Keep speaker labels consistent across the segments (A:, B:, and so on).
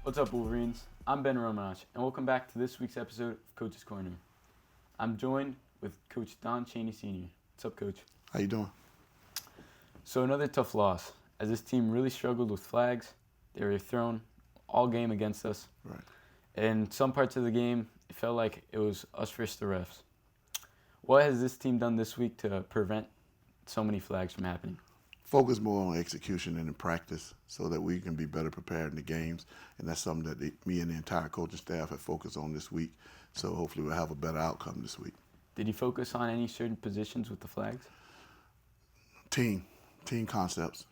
A: What's up, Wolverines? I'm Ben Romanach, and welcome back to this week's episode of Coach's Corner. I'm joined with Coach Don Chaney Sr. What's up, Coach?
B: How you doing?
A: So another tough loss, as this team really struggled with flags. They were thrown all game against us.
B: Right.
A: In some parts of the game, it felt like it was us versus the refs. What has this team done this week to prevent so many flags from happening?
B: Focus more on execution and in practice so that we can be better prepared in the games. And that's something that me and the entire coaching staff have focused on this week. So hopefully we'll have a better outcome this week.
A: Did you focus on any certain positions with the flags?
B: Team concepts.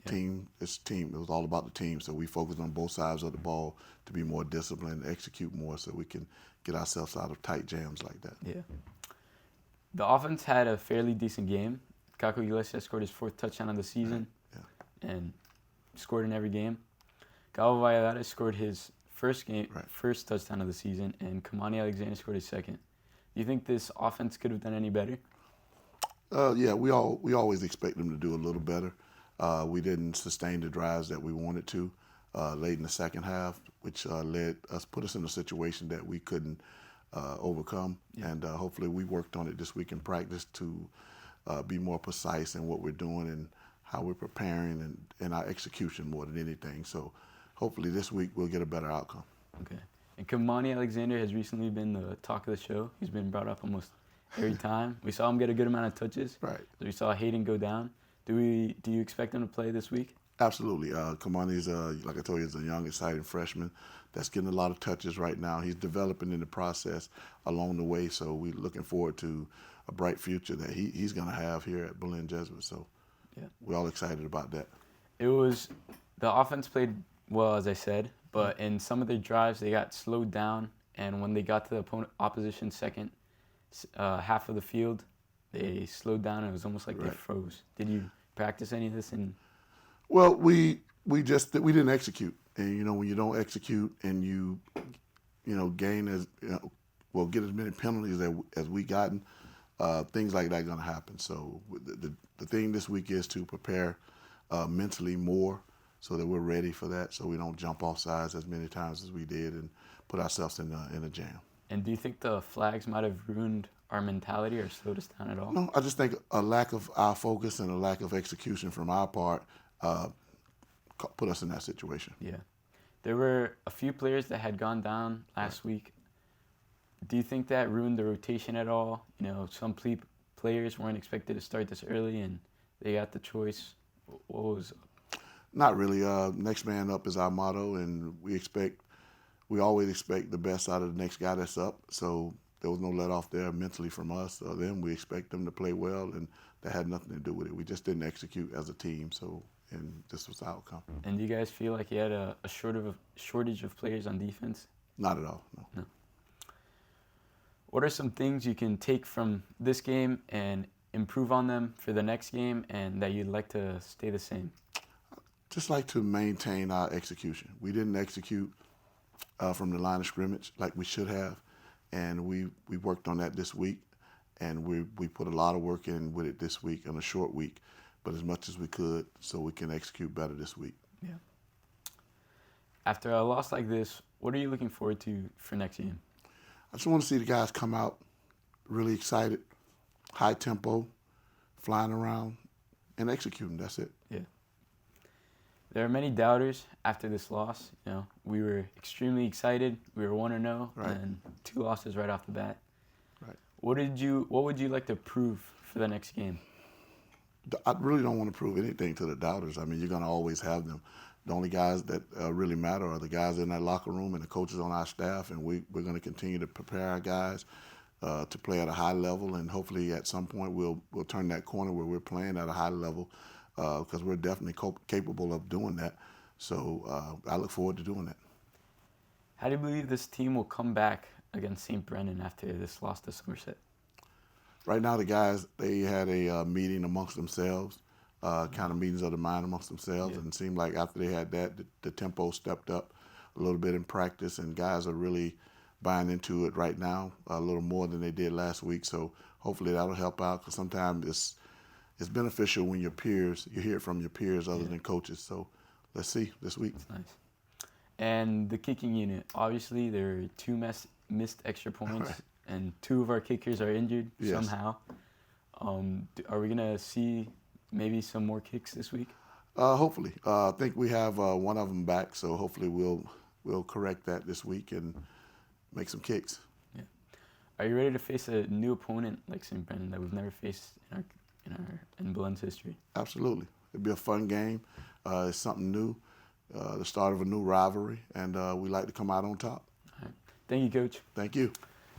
A: Yeah.
B: Team. It was all about the team. So we focused on both sides of the ball to be more disciplined, execute more so we can get ourselves out of tight jams like that.
A: Yeah. The offense had a fairly decent game. Kako Iglesias scored his fourth touchdown of the season and scored in every game. Galvo Valladares scored his first touchdown of the season, and Kamani Alexander scored his second. Do you think this offense could have done any better?
B: Yeah, we always expect them to do a little better. We didn't sustain the drives that we wanted to late in the second half, which put us in a situation that we couldn't overcome. Yeah. And hopefully we worked on it this week in practice to be more precise in what we're doing and how we're preparing and our execution more than anything. So hopefully this week we'll get a better outcome.
A: Okay. And Kamani Alexander has recently been the talk of the show. He's been brought up almost every time. We saw him get a good amount of touches.
B: Right.
A: We saw Hayden go down. Do you expect him to play this week?
B: Absolutely. Kamani's, like I told you, is a young, exciting freshman that's getting a lot of touches right now. He's developing in the process along the way, so we're looking forward to a bright future that he's going to have here at Belen Jesuit. So we're all excited about that.
A: The offense played well, as I said, but in some of their drives they got slowed down, and when they got to the opposition second half of the field, they slowed down and it was almost like they froze. Did you practice any of this?
B: Well, we didn't execute, and when you don't execute and you gain get as many penalties as we gotten, things like that are going to happen. So the thing this week is to prepare mentally more so that we're ready for that, so we don't jump off sides as many times as we did and put ourselves in a jam.
A: And do you think the flags might have ruined our mentality or slowed us down at all?
B: No, I just think a lack of our focus and a lack of execution from our part put us in that situation.
A: Yeah. There were a few players that had gone down last week. Do you think that ruined the rotation at all? Some players weren't expected to start this early and they got the choice. What was?
B: Not really. Next man up is our motto, and we always expect the best out of the next guy that's up. So there was no let off there mentally from us. Then we expect them to play well, and that had nothing to do with it. We just didn't execute as a team, and this was the outcome.
A: And do you guys feel like you had a shortage of players on defense?
B: Not at all, no.
A: What are some things you can take from this game and improve on them for the next game, and that you'd like to stay the same?
B: Just like to maintain our execution. We didn't execute from the line of scrimmage like we should have, and we worked on that this week, and we put a lot of work in with it this week on a short week, but as much as we could so we can execute better this week.
A: Yeah. After a loss like this, what are you looking forward to for next game?
B: I just want to see the guys come out really excited, high tempo, flying around, and executing. That's it.
A: Yeah. There are many doubters after this loss. We were extremely excited. We were 1-0, and 2 losses right off the bat.
B: Right.
A: What would you like to prove for the next game?
B: I really don't want to prove anything to the doubters. I mean, you're going to always have them. The only guys that really matter are the guys in that locker room and the coaches on our staff, and we're going to continue to prepare our guys to play at a high level, and hopefully at some point we'll turn that corner where we're playing at a high level because we're definitely capable of doing that. So I look forward to doing that.
A: How do you believe this team will come back against St. Brennan after this loss to Somerset?
B: Right now, the guys, they had a meeting amongst themselves, kind of meetings of the mind amongst themselves, and it seemed like after they had that, the tempo stepped up a little bit in practice, and guys are really buying into it right now a little more than they did last week. So hopefully that'll help out, because sometimes it's beneficial when you hear it from your peers other than coaches. So let's see this week.
A: That's nice. And the kicking unit. Obviously, there are 2 missed extra points,
B: Right.
A: and 2 of our kickers are injured
B: Yes.
A: somehow. Are we gonna see maybe some more kicks this week?
B: Hopefully. I think we have one of them back, so hopefully we'll correct that this week and make some kicks.
A: Yeah. Are you ready to face a new opponent like St. Brendan that we've never faced in Belen's history?
B: Absolutely. It'll be a fun game. It's something new, the start of a new rivalry, and we like to come out on top.
A: All right. Thank you, Coach.
B: Thank you.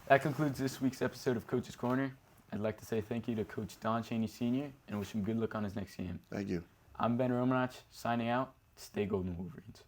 A: That concludes this week's episode of Coach's Corner. I'd like to say thank you to Coach Don Chaney Sr. and wish him good luck on his next game.
B: Thank you.
A: I'm Ben Romanach, signing out. Stay Golden Wolverines.